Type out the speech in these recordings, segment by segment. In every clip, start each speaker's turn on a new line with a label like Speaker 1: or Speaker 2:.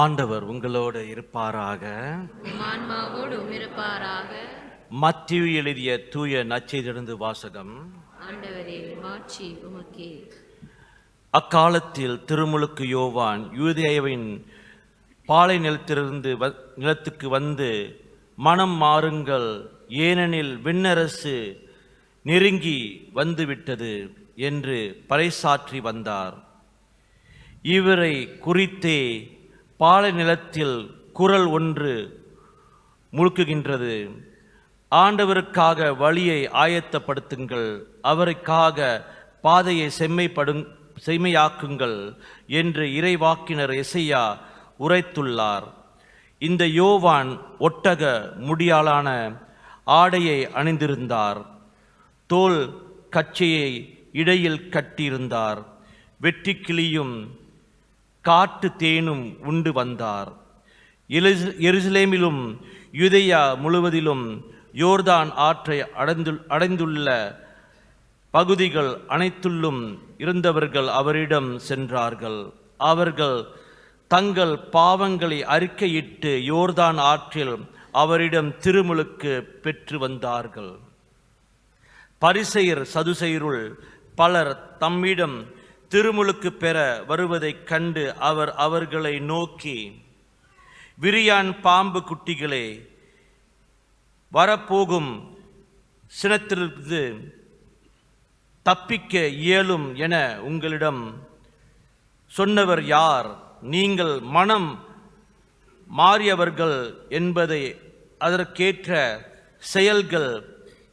Speaker 1: ஆண்டவர் உங்களோடு இருப்பாராக.
Speaker 2: ஆன்மாவோடும் இருப்பாராக.
Speaker 1: மத்தேயு எழுதிய தூய நற்செய்தியிலிருந்து வாசகம்.
Speaker 2: ஆண்டவரே, மாட்சி உமக்கே.
Speaker 1: அக்காலத்தில் திருமுழுக்கு யோவான் யூதேயாவின் பாலை நிலத்துக்கு வந்து, மனம் மாறுங்கள், ஏனெனில் விண்ணரசு நெருங்கி வந்துவிட்டது என்று பறைசாற்றி வந்தார். இவரை குறித்தே பாலை நிலத்தில் குரல் ஒன்று முழுக்குகின்றது: ஆண்டவருக்காக வழியை ஆயத்தப்படுத்துங்கள், அவருக்காக பாதையை செம்மையாக்குங்கள் என்று இறைவாக்கினர் எசையா உரைத்துள்ளார். இந்த யோவான் ஒட்டக முடியாலான ஆடையை அணிந்திருந்தார், தோல் கச்சையை இடையில் கட்டியிருந்தார், வெட்டுக்கிளியும் காட்டு தேனும் உண்டு வந்தார். எருசலேமிலும் யூதேயா முழுவதிலும் யோர்தான் ஆற்றை அடைந்துள்ள பகுதிகள் அனைத்துள்ளும் இருந்தவர்கள் அவரிடம் சென்றார்கள். அவர்கள் தங்கள் பாவங்களை அறிக்கையிட்டு யோர்தான் ஆற்றில் அவரிடம் திருமுழுக்கு பெற்று வந்தார்கள். பரிசேயர் சதுசேயருள் பலர் தம்மிடம் திருமுழுக்கு பெற வருவதைக் கண்டு அவர் அவர்களை நோக்கி, விரியான் பாம்பு குட்டிகளே, வரப்போகும் சினத்திலிருந்து தப்பிக்க இயலும் என உங்களிடம் சொன்னவர் யார்? நீங்கள் மனம் மாறியவர்கள் என்பதை அதற்கேற்ற செயல்கள்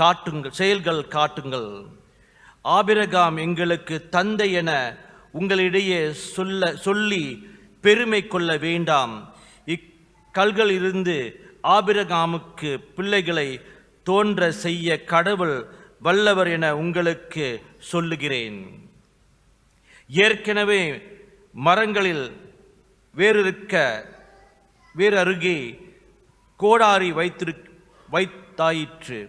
Speaker 1: காட்டுங்கள். ஆபிரகாம் எங்களுக்கு தந்தை என உங்களிடையே சொல்லி பெருமை கொள்ள வேண்டாம். இக்கல்களிலிருந்து ஆபிரகாமுக்கு பிள்ளைகளை தோன்ற செய்ய கடவுள் வல்லவர் என உங்களுக்கு சொல்லுகிறேன். ஏற்கனவே மரங்களில் வேறு அருகே கோடாரி வைத்தாயிற்று.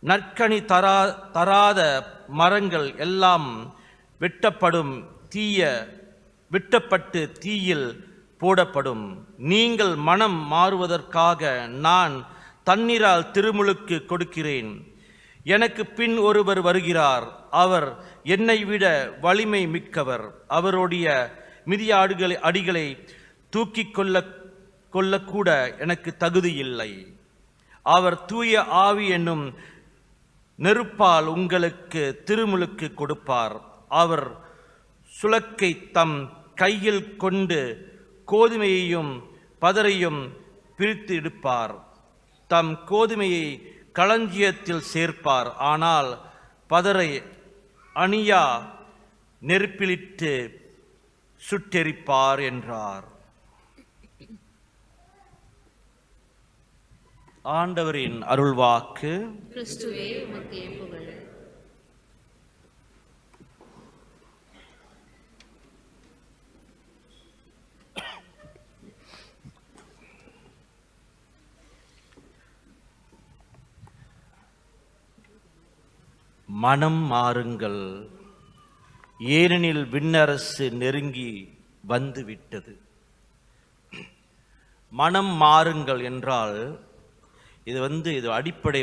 Speaker 1: நற்கனி தராத மரங்கள் எல்லாம் வெட்டப்பட்டு தீயில் போடப்படும். நீங்கள் மனம் மாறுவதற்காக நான் தண்ணீரால் திருமுழுக்கு கொடுக்கிறேன். எனக்கு பின் ஒருவர் வருகிறார், அவர் என்னை விட வலிமை மிக்கவர். அவருடைய மிதிய அடிகளை தூக்கி கொள்ளக்கூட எனக்கு தகுதி இல்லை. அவர் தூய ஆவி என்னும் நெருப்பால் உங்களுக்கு திருமுழுக்கு கொடுப்பார். அவர் சுளக்கை தம் கையில் கொண்டு கோதுமையையும் பதரையும் பிரித்து எடுப்பார். தம் கோதுமையை களஞ்சியத்தில் சேர்ப்பார், ஆனால் பதரை அணியா நெருப்பிலிட்டு சுட்டெரிப்பார் என்றார். ஆண்டவரின் அருள்வாக்கு.
Speaker 2: கிறிஸ்துவே உமக்கே புகழ்.
Speaker 1: மனம் மாறுங்கள், ஏனெனில் விண்ணரசு நெருங்கி வந்துவிட்டது. மனம் மாறுங்கள் என்றால் இது அடிப்படை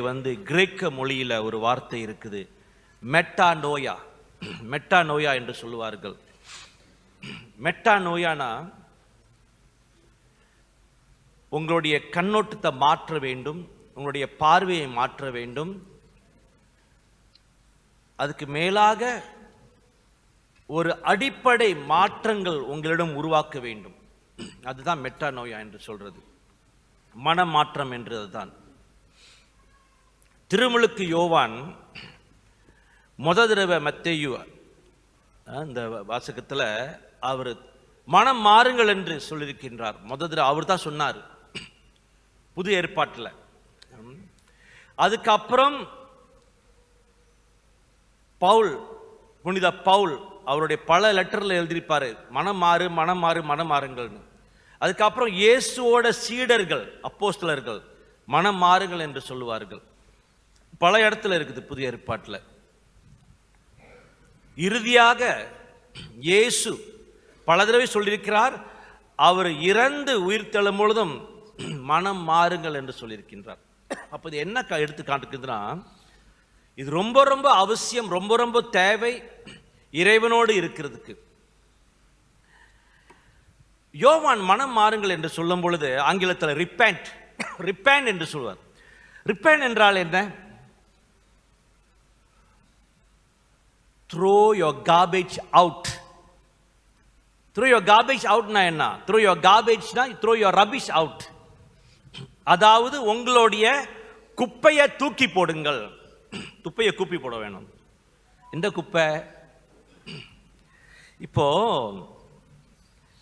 Speaker 1: கிரேக்க மொழியில் ஒரு வார்த்தை இருக்குது, மெட்டானோயா என்று சொல்லுவார்கள். மெட்டானோயானா உங்களுடைய கண்ணோட்டத்தை மாற்ற வேண்டும், உங்களுடைய பார்வையை மாற்ற வேண்டும், அதுக்கு மேலாக ஒரு அடிப்படை மாற்றங்கள் உங்களிடம் உருவாக்க வேண்டும். அதுதான் மெட்டானோயா என்று சொல்றது, மனமாற்றம் என்றதுதான். திருமுழுக்கு யோவான் முதல் தடவை மத்தேயு இந்த வாசகத்தில் அவர் மனம் மாறுங்கள் என்று சொல்லியிருக்கின்றார். முதல் தடவை அவர் தான் சொன்னார் புது ஏற்பாட்டில். அதுக்கப்புறம் புனித பவுல் அவருடைய பல லெட்டரில் எழுதியிருப்பாரு, மனம் மாறுங்கள்னு. அதுக்கப்புறம் இயேசுவோட சீடர்கள் அப்போஸ்தலர்கள் மனம் மாறுங்கள் என்று சொல்லுவார்கள். பல இடத்துல இருக்குது புதிய ஏற்பாட்டில். இறுதியாக இயேசு பல தடவை சொல்லியிருக்கிறார், அவர் இறந்து உயிர் தெழும் பொழுதும் மனம் மாறுங்கள் என்று சொல்லியிருக்கின்றார். அப்போ இது என்ன எடுத்து காட்டுக்குதுன்னா, இது ரொம்ப ரொம்ப அவசியம், ரொம்ப ரொம்ப தேவை இறைவனோடு இருக்கிறதுக்கு. யோவான் மனம் மாறுங்கள் என்று சொல்லும் பொழுது ஆங்கிலத்தில் ரிப்பேண்ட் என்று சொல்வார். ரிப்பேண்ட் என்றால் என்ன? Throw your garbage out. Throw your garbage அவுட்னா என்ன? த்ரோ யோர் கார்பேஜ்னா த்ரோ யோர் ரபிஷ் அவுட். அதாவது உங்களுடைய குப்பையை தூக்கி போடுங்கள். குப்பையை கூப்பி போட வேணும். இந்த குப்பை இப்போ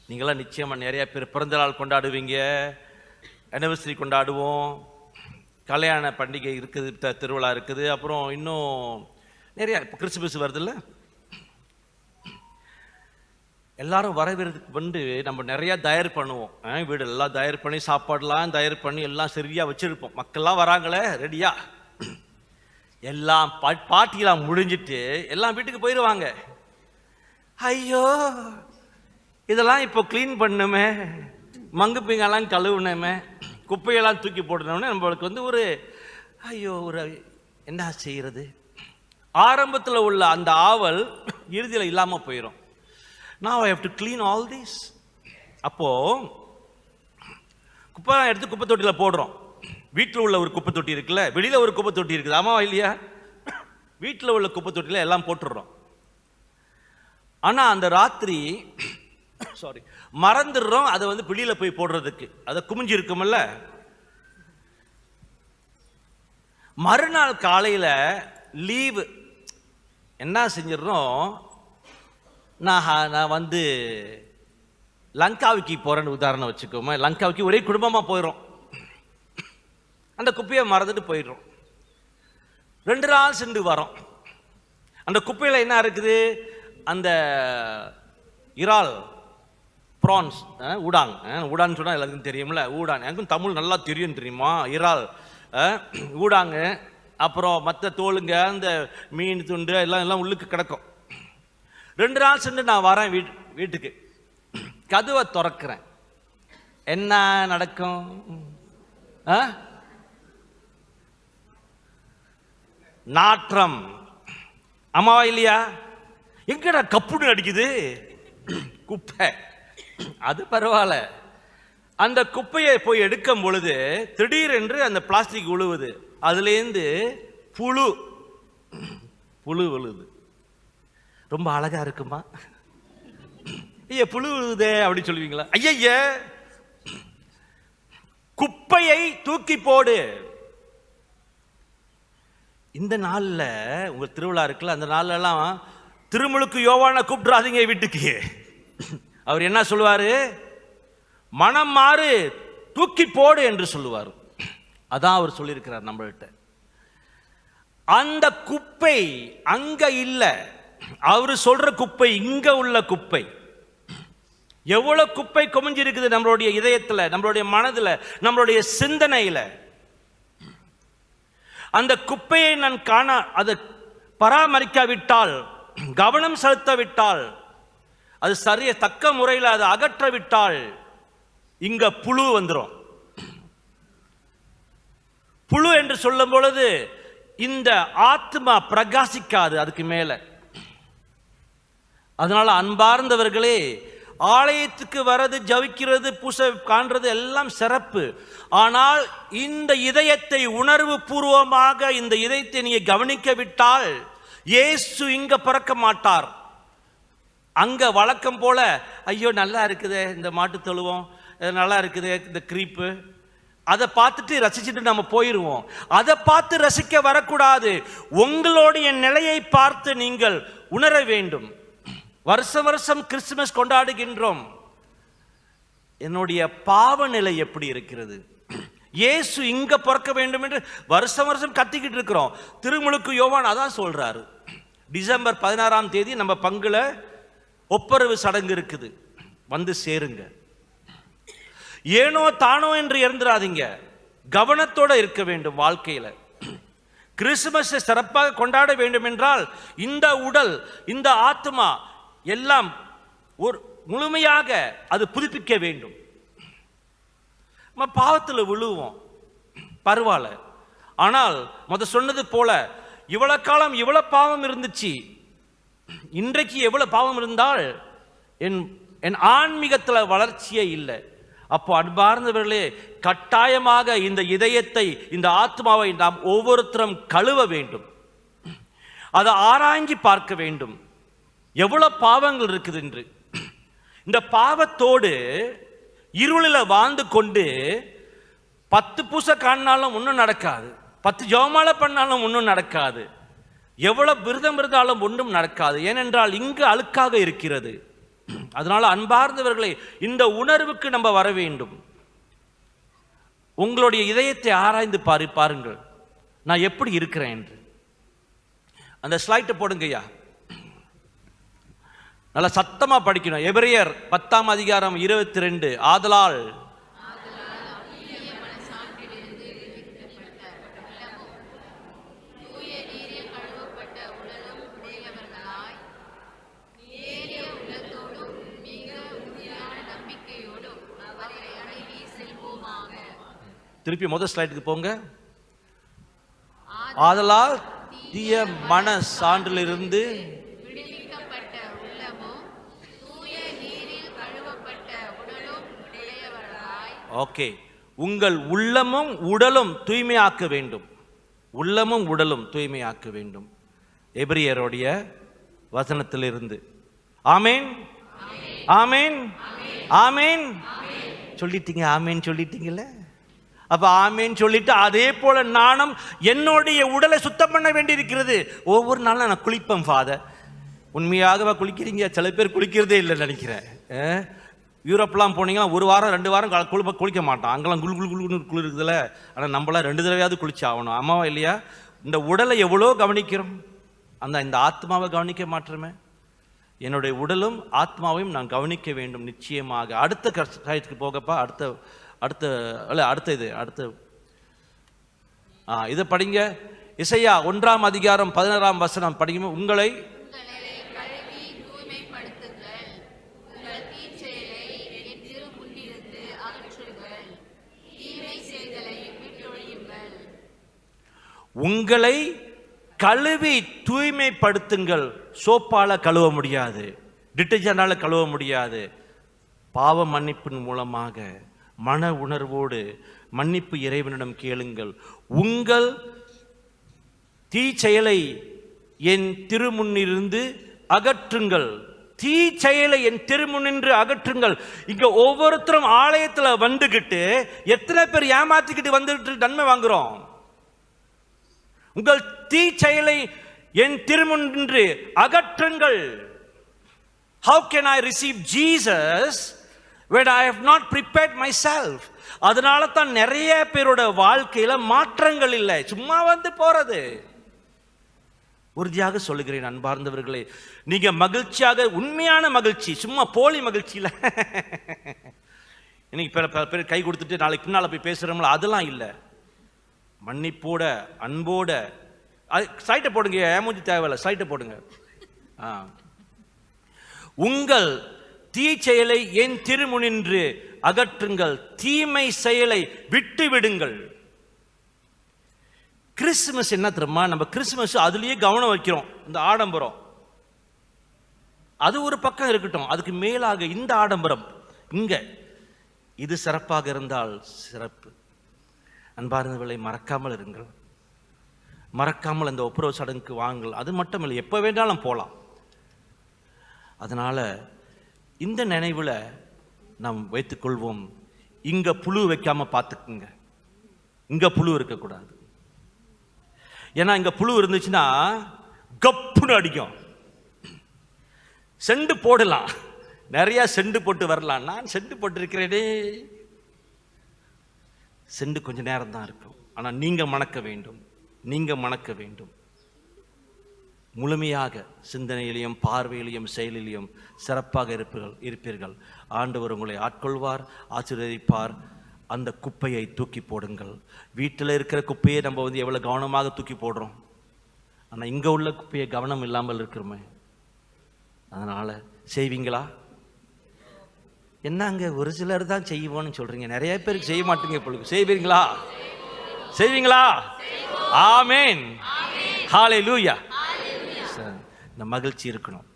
Speaker 1: நீங்களாம் நிச்சயமா நிறைய பேர் பிறந்த நாள் கொண்டாடுவீங்க, அனிவர்சரி கொண்டாடுவோம், கல்யாண பண்டிகை இருக்குது, திருவிழா இருக்குது, அப்புறம் இன்னும் நிறைய இப்போ கிறிஸ்துமஸ் வருதுல்ல. எல்லாரும் வரவேறதுக்கு வந்து நம்ம நிறையா தயார் பண்ணுவோம். வீடு எல்லாம் தயார் பண்ணி, சாப்பாடுலாம் தயார் பண்ணி எல்லாம் சரியாக வச்சுருப்போம். மக்கள்லாம் வராங்களே ரெடியா, எல்லாம் பார்ட்டிலாம் முடிஞ்சிட்டு எல்லாம் வீட்டுக்கு போயிடுவாங்க. ஐயோ இதெல்லாம் இப்போ க்ளீன் பண்ணுமே, மங்குப்பிங்கெல்லாம் கழுவுனமே, குப்பையெல்லாம் தூக்கி போடணும்னு நம்மளுக்கு வந்து ஒரு ஐயோ ஒரு என்ன செய்கிறது. ஆரம்பத்தில் உள்ள அந்த ஆவல் இறுதியில் இல்லாமல் போயிடும். Now I have to clean all this. அப்போ குப்பை எடுத்து குப்பை தொட்டியில் போடுறோம். வீட்டில் உள்ள ஒரு குப்பை தொட்டி இருக்குல்ல, வெளியில் ஒரு குப்பை தொட்டி இருக்குது, ஆமாவா இல்லையா? வீட்டில் உள்ள குப்பை தொட்டியில் எல்லாம் போட்டுடுறோம். ஆனால் அந்த ராத்திரி மறந்துடுறோம் அதை வந்து வெளியில் போய் போடுறதுக்கு. அதை குமிஞ்சு இருக்குமில்ல, மறுநாள் காலையில் லீவு என்ன செஞ்சிடறோம், நான் வந்து லங்காவுக்கு போகிறேன்னு உதாரணம் வச்சுக்கோமே. லங்காவுக்கு ஒரே குடும்பமாக போயிடும், அந்த குப்பையை மறந்துட்டு போயிடுறோம். 2 நாள் சென்று வரோம். அந்த குப்பையில் என்ன இருக்குது? அந்த இறால், ப்ரான்ஸ், ஊடான்னு சொன்னால் எல்லாருக்கும் தெரியும்ல, ஊடான். எனக்கும் தமிழ் நல்லா தெரியும் தெரியுமா. இறால், ஊடாங்க, அப்புறம் மற்ற தோலுங்க, அந்த மீன் துண்டு எல்லாம் உள்ளுக்கு கிடக்கும். 2 நாள் சென்று நான் வரேன் வீட்டுக்கு, கதவை திறக்கிறேன். என்ன நடக்கும்? நாற்றம், ஆமாவா இல்லையா? எங்கடா கப்புன்னு அடிக்குது குப்பை. அது பரவாயில்ல, அந்த குப்பையை போய் எடுக்கும் பொழுது திடீரென்று அந்த பிளாஸ்டிக் விழுவுது, அதுலேருந்து புழு விழுது. ரொம்ப அழகா இருக்குமா? ஐயா புழு விழுதே அப்படி சொல்லுவீங்களா? ஐய குப்பையை தூக்கி போடு. இந்த நாளில் உங்க திருவிழா இருக்குல்ல, அந்த நாள்லாம் திருமுழுக்கு யோவானை கூப்பிட்றாதீங்க வீட்டுக்கு. அவர் என்ன சொல்லுவாரு? மனம் மாறு, தூக்கி போடு என்று சொல்லுவார். அதான் அவர் சொல்லியிருக்கிறார் நம்மள்கிட்ட. அந்த குப்பை அங்க இல்ல, அவரு சொல்ற குப்பை இங்க உள்ள குப்பை. எவ்வளவு குப்பை குமிஞ்சிருக்குது நம்மளுடைய இதயத்துல, நம்மளுடைய மனதுல, நம்மளுடைய சிந்தனையில. அந்த குப்பையை நான் அதை பராமரிக்காவிட்டால், கவனம் செலுத்தவிட்டால், அது தக்க முறையில் அதை அகற்றவிட்டால் இங்க புழு வந்துடும். புழு என்று சொல்லும் பொழுது இந்த ஆத்மா பிரகாசிக்காது அதுக்கு மேல. அதனால அன்பார்ந்தவர்களே, ஆலயத்துக்கு வரது, ஜபிக்கிறது, பூசை காண்றது எல்லாம் சிறப்பு. ஆனால் இந்த இதயத்தை உணர்வு பூர்வமாக இந்த இதயத்தை நீங்க கவனிக்க விட்டால் இயேசு இங்க பிறக்க மாட்டார். அங்க வழக்கம் போல ஐயோ நல்லா இருக்குது இந்த மாட்டு தொழுவம், நல்லா இருக்குது இந்த கிரீப்பு, அதை பார்த்துட்டு ரசிச்சுட்டு நம்ம போயிடுவோம். அதை பார்த்து ரசிக்க வரக்கூடாது. உங்களுடைய நிலையை பார்த்து நீங்கள் உணர வேண்டும். வருஷம் வருஷம் கிறிஸ்துமஸ் கொண்டாடுகின்றோம். என்னுடைய பாவ நிலை எப்படி இருக்கிறது? இயேசு இங்க பிறக்க வேண்டும் என்று வருஷம் வருஷம் கத்திக்கிட்டு இருக்கிறோம். திருமுழுக்கு யோவான் அதான் சொல்றாரு. டிசம்பர் 16ஆம் தேதி நம்ம பங்குல ஒப்பரவு சடங்கு இருக்குது, வந்து சேருங்க. ஏனோ தானோ என்று இருந்துராதீங்க, கவனத்தோட இருக்க வேண்டும் வாழ்க்கையில. கிறிஸ்துமஸை சிறப்பாக கொண்டாட வேண்டும் என்றால் இந்த உடல், இந்த ஆத்மா எல்லாம் முழுமையாக அது புதுப்பிக்க வேண்டும். நம்ம பாவத்தில் விழுவோம், பரவாயில்ல. ஆனால் சொன்னது போல இவ்வளவு காலம் இவ்வளவு பாவம் இருந்துச்சு, இன்றைக்கு எவ்வளவு பாவம் இருந்தால் என் ஆன்மீகத்தில் வளர்ச்சியே இல்லை. அப்போ அன்பார்ந்தவர்களே, கட்டாயமாக இந்த இதயத்தை, இந்த ஆத்மாவை நாம் ஒவ்வொருத்தரும் கழுவ வேண்டும். அதை ஆராய்ச்சி பார்க்க வேண்டும், எவ்வளவு பாவங்கள் இருக்குது என்று. இந்த பாவத்தோடு இருளில் வாழ்ந்து கொண்டு 10 பூசை காணாலும் ஒன்றும் நடக்காது, 10 ஜெபமாலை பண்ணாலும் ஒன்றும் நடக்காது, எவ்வளவு விரதம் இருந்தாலும் ஒன்றும் நடக்காது. ஏனென்றால் இங்கு அழுக்காக இருக்கிறது. அதனால அன்பார்ந்தவர்களே, இந்த உணர்வுக்கு நம்ம வர வேண்டும். உங்களுடைய இதயத்தை ஆராய்ந்து பாருங்கள், நான் எப்படி இருக்கிறேன் என்று. அந்த ஸ்லைட்டை போடுங்கய்யா, நல்லா சத்தமா படிக்கணும். எபிரேயர் 10ஆம் அதிகாரம் 22. ஆதலால் திருப்பி முதல் ஸ்லைடுக்கு போங்க. ஆதலால் தீய மன சான்றிலிருந்து ஓகே, உங்கள் உள்ளமும் உடலும் தூய்மையாக்க வேண்டும். உள்ளமும் உடலும் தூய்மையாக்க வேண்டும். எபிரேயருடைய வசனத்திலிருந்து. ஆமேன், ஆமேன், ஆமேன் சொல்லிட்டீங்க. ஆமேன் சொல்லிட்டீங்கல்ல? அப்ப ஆமேன் சொல்லிட்டு அதே போல நானும் என்னுடைய உடலை சுத்தம் பண்ண வேண்டியிருக்கிறது. ஒவ்வொரு நாளும் நான் குளிப்பேன் ஃபாதர். உண்மையாகவா குளிக்கிறீங்க? சில பேர் குளிக்கிறதே இல்லை நினைக்கிறேன். யூரோப்லாம் போனீங்கன்னா 1 வாரம் 2 வாரம் குளிக்க மாட்டான். அங்கெல்லாம் குளிர் இருக்குதுல்ல. ஆனால் நம்மளாம் 2 தடவையாவது குளிச்சு ஆகணும். ஆமாவா இல்லையா? இந்த உடலை எவ்வளோ கவனிக்கிறோம், இந்த ஆத்மாவை கவனிக்க மாட்டோமே. என்னுடைய உடலும் ஆத்மாவையும் நான் கவனிக்க வேண்டும் நிச்சயமாக. அடுத்த காரியத்துக்கு போகப்பா. இதை படிங்க. இசையா 1ஆம் அதிகாரம் 16ஆம் வசனம் படிங்க. உங்களை உங்களை கழுவி தூய்மைப்படுத்துங்கள். சோப்பால கழுவ முடியாது, டிட்டர்ஜென்டால கழுவ முடியாது. பாவ மன்னிப்பின் மூலமாக மன உணர்வோடு மன்னிப்பு இறைவனிடம் கேளுங்கள். உங்கள் தீச்செயலை என் திருமுன்னிருந்து அகற்றுங்கள். தீச்செயலை என் திருமுன்னின்று அகற்றுங்கள். இங்க ஒவ்வொருத்தரும் ஆலயத்தில் வந்துகிட்டு எத்தனை பேர் ஏமாத்திக்கிட்டு வந்துட்டு நன்மை வாங்குறோம்? உங்கள் தீச்செயலை என் திருமுன்னின்று அகற்றுங்கள். How can I receive Jesus when I have not prepared myself? அதனால தான் நிறைய பேரோட வாழ்க்கையில மாற்றங்கள் இல்லை, சும்மா வந்து போறது. உறுதியாக சொல்லுகிறேன் அன்பார்ந்தவர்களே, நீங்க மகிழ்ச்சியாக, உண்மையான மகிழ்ச்சி, சும்மா போலி மகிழ்ச்சியில இன்னைக்கு கை கொடுத்துட்டு நாளைக்கு பின்னால போய் பேசுறோம்ல, அதெல்லாம் இல்லை. மன்னிப்போட அன்போட. சைட்டை போடுங்க, ஏமூஞ்சி தேவையில்லை, சைட்டை போடுங்க. உங்கள் தீச்செயலை என் திருமுனின்று அகற்றுங்கள், தீமை செயலை விட்டு விடுங்கள். கிறிஸ்துமஸ் என்ன தெரியுமா? நம்ம கிறிஸ்துமஸ் அதுலயே கவனம் வைக்கிறோம். இந்த ஆடம்பரம் அது ஒரு பக்கம் இருக்கட்டும், அதுக்கு மேலாக இந்த ஆடம்பரம் இங்க இது சிறப்பாக இருந்தால் சிறப்பு. அன்பார்ந்தவர்களை மறக்காமல் இருங்கள், மறக்காமல் அந்த ஒப்புரவு சடங்குக்கு வாங்கள். அது மட்டும் இல்லை, எப்போ வேண்டாலும் போகலாம். அதனால இந்த நினைவுல நாம் வைத்துக்கொள்வோம். இங்க புழு வைக்காம பார்த்துக்குங்க, இங்க புழு இருக்கக்கூடாது. ஏன்னா இங்க புழு இருந்துச்சுன்னா கப்புன்னு அடிக்கும். செண்டு போடலாம், நிறைய செண்டு போட்டு வரலாம். நான் செண்டு போட்டிருக்கிறேனே, செண்டு கொஞ்ச நேரம் தான் இருக்கும். ஆனால் நீங்க மணக்க வேண்டும், நீங்க மணக்க வேண்டும். முழுமையாக சிந்தனையிலையும் பார்வையிலையும் செயலிலையும் சிறப்பாக இருப்பீர்கள். ஆண்டவர் உங்களை ஆட்கொள்வார், ஆசீர்வதிப்பார். அந்த குப்பையை தூக்கி போடுங்கள். வீட்டில் இருக்கிற குப்பையை நம்ம எவ்வளோ கவனமாக தூக்கி போடுறோம், ஆனால் இங்கே உள்ள குப்பையை கவனம் இல்லாமல் இருக்கிறோமே. அதனால் செய்வீங்களா? என்னங்க ஒரு சிலர் தான் செய்வோன்னு சொல்றீங்க, நிறைய பேருக்கு செய்ய மாட்டீங்க. இப்பொழுது செய்வீங்களா? செய்வீங்களா? ஆமென், ஹalleluya. இந்த மகிழ்ச்சி இருக்கணும்.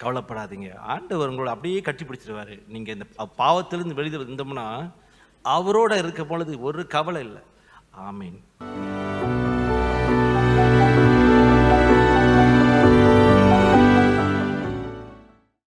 Speaker 1: கவலைப்படாதீங்க, ஆண்டவர் உங்களை அப்படியே கட்டி பிடிச்சிருவாரு. நீங்க இந்த பாவத்திலிருந்து வெளியே வந்தோம்னா அவரோட இருக்க பொழுது ஒரு கவலை இல்லை. ஆமென்.